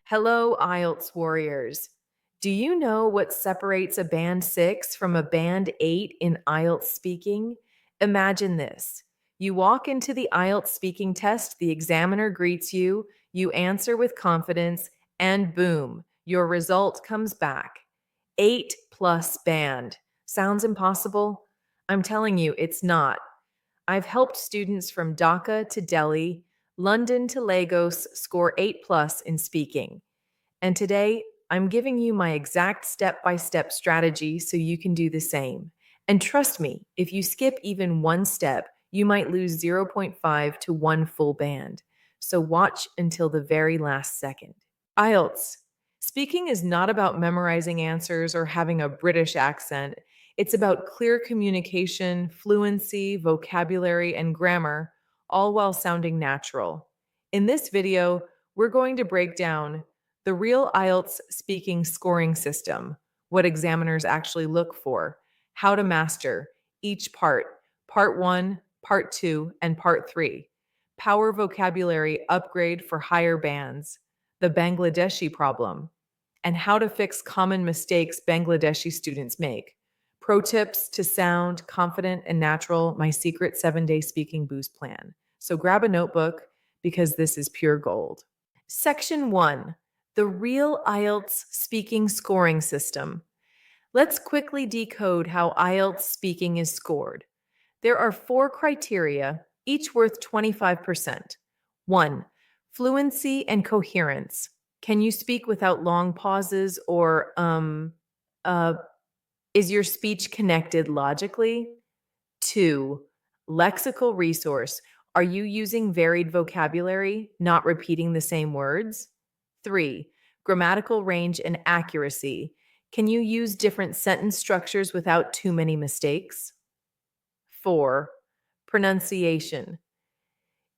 Hello, IELTS warriors. Do you know what separates a band 6 from a band 8 in IELTS speaking? Imagine this. You walk into the IELTS speaking test, the examiner greets you, you answer with confidence, and boom, your result comes back. 8 plus band. Sounds impossible? I'm telling you, it's not. I've helped students from Dhaka to Delhi, London to Lagos score 8 plus in speaking. And today, I'm giving you my exact step by step strategy so you can do the same. And trust me, if you skip even one step, you might lose zero point 0.5 to 1 full band. So watch until the very last second. IELTS. Speaking is not about memorizing answers or having a British accent. It's about clear communication, fluency, vocabulary, and grammar, all while sounding natural. In this video, we're going to break down the real IELTS speaking scoring system, what examiners actually look for, how to master each part 1, part 2, and part 3, power vocabulary upgrade for higher bands, the Bangladeshi problem, and how to fix common mistakes Bangladeshi students make. Pro tips to sound confident and natural, my secret 7-day speaking boost plan. So grab a notebook because this is pure gold. Section 1, the real IELTS speaking scoring system. Let's quickly decode how IELTS speaking is scored. There are 4 criteria, each worth 25%. 1. Fluency and coherence. Can you speak without long pauses or is your speech connected logically? 2. Lexical resource. Are you using varied vocabulary, not repeating the same words? 3. Grammatical range and accuracy. Can you use different sentence structures without too many mistakes? 4. Pronunciation.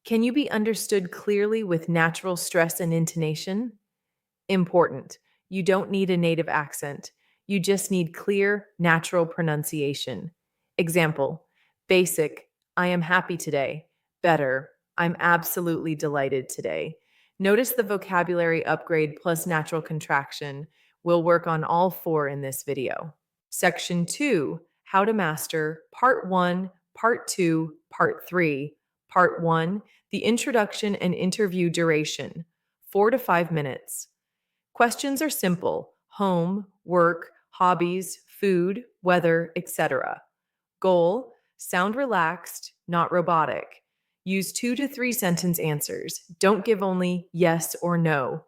Can you be understood clearly with natural stress and intonation? Important. You don't need a native accent. You just need clear, natural pronunciation. Example. Basic. I am happy today. Better. I'm absolutely delighted today. Notice the vocabulary upgrade plus natural contraction. We'll work on all 4 in this video. Section 2, How to Master, Part 1, Part 2, Part 3. Part 1, the introduction and interview duration, 4 to 5 minutes. Questions are simple: home, work, hobbies, food, weather, etc. Goal: sound relaxed, not robotic. Use 2 to 3 sentence answers. Don't give only yes or no.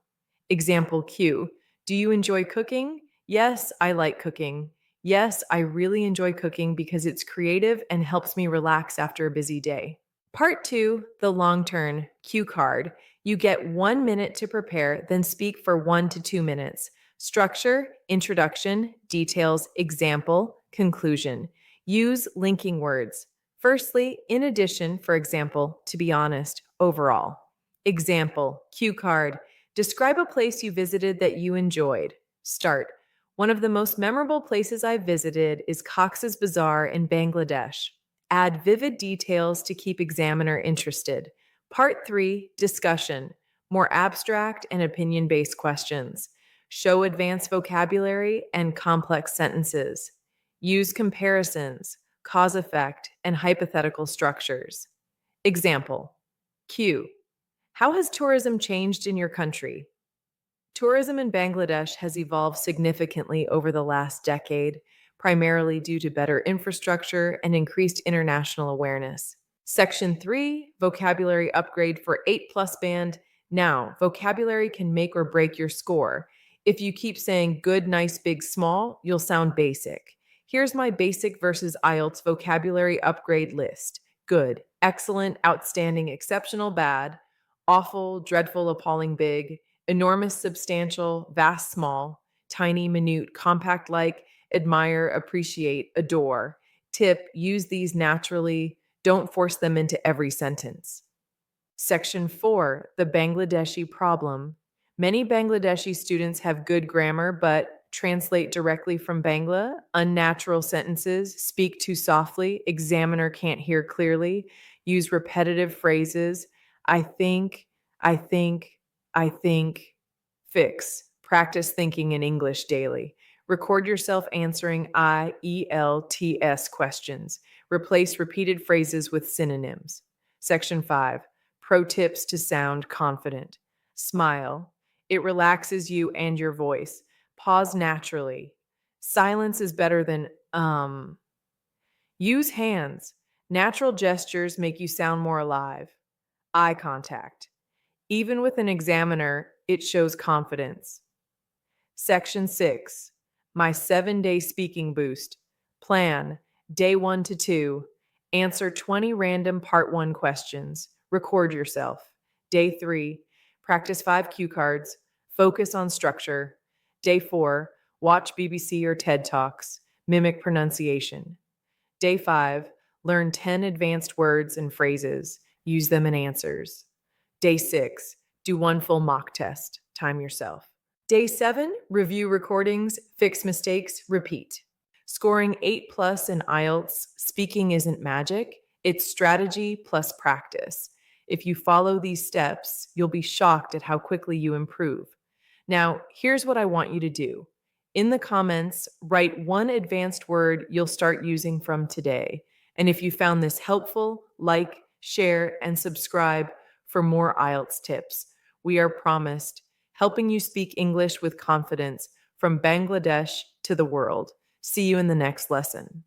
Example cue: do you enjoy cooking? Yes, I like cooking. Yes, I really enjoy cooking because it's creative and helps me relax after a busy day. Part 2, the long turn, cue card. You get 1 minute to prepare, then speak for 1 to 2 minutes. Structure, introduction, details, example, conclusion. Use linking words. Firstly, in addition, for example, to be honest, overall. Example, cue card. Describe a place you visited that you enjoyed. Start. One of the most memorable places I've visited is Cox's Bazar in Bangladesh. Add vivid details to keep examiner interested. Part 3, discussion. More abstract and opinion based questions. Show advanced vocabulary and complex sentences. Use comparisons, cause effect, and hypothetical structures. Example. Q. How has tourism changed in your country? Tourism in Bangladesh has evolved significantly over the last decade, primarily due to better infrastructure and increased international awareness. Section 3, vocabulary upgrade for 8 plus band. Now, vocabulary can make or break your score. If you keep saying good, nice, big, small, you'll sound basic. Here's my basic versus IELTS vocabulary upgrade list: good, excellent, outstanding, exceptional, bad, awful, dreadful, appalling, big, enormous, substantial, vast, small, tiny, minute, compact, like, admire, appreciate, adore. Tip: use these naturally. Don't force them into every sentence. Section 4, the Bangladeshi problem. Many Bangladeshi students have good grammar but translate directly from Bangla, unnatural sentences, speak too softly, examiner can't hear clearly, use repetitive phrases, I think, I think, I think, Fix. Practice thinking in English daily. Record yourself answering IELTS questions. Replace repeated phrases with synonyms. Section 5. Pro tips to sound confident. Smile. It relaxes you and your voice. Pause naturally. Silence is better than Use hands. Natural gestures make you sound more alive. Eye contact. Even with an examiner, it shows confidence. Section 6. My 7-day speaking boost. Plan. Day 1 to 2. Answer 20 random part 1 questions. Record yourself. Day 3. Practice 5 cue cards. Focus on structure. Day 4. Watch BBC or TED Talks. Mimic pronunciation. Day 5. Learn 10 advanced words and phrases. Use them in answers. Day 6. Do 1 full mock test. Time yourself. Day 7, review recordings, fix mistakes, repeat. Scoring 8 plus in IELTS speaking isn't magic, it's strategy plus practice. If you follow these steps, you'll be shocked at how quickly you improve. Now, here's what I want you to do. In the comments, write 1 advanced word you'll start using from today. And if you found this helpful, like, share, and subscribe for more IELTS tips. We are promised helping you speak English with confidence from Bangladesh to the world. See you in the next lesson.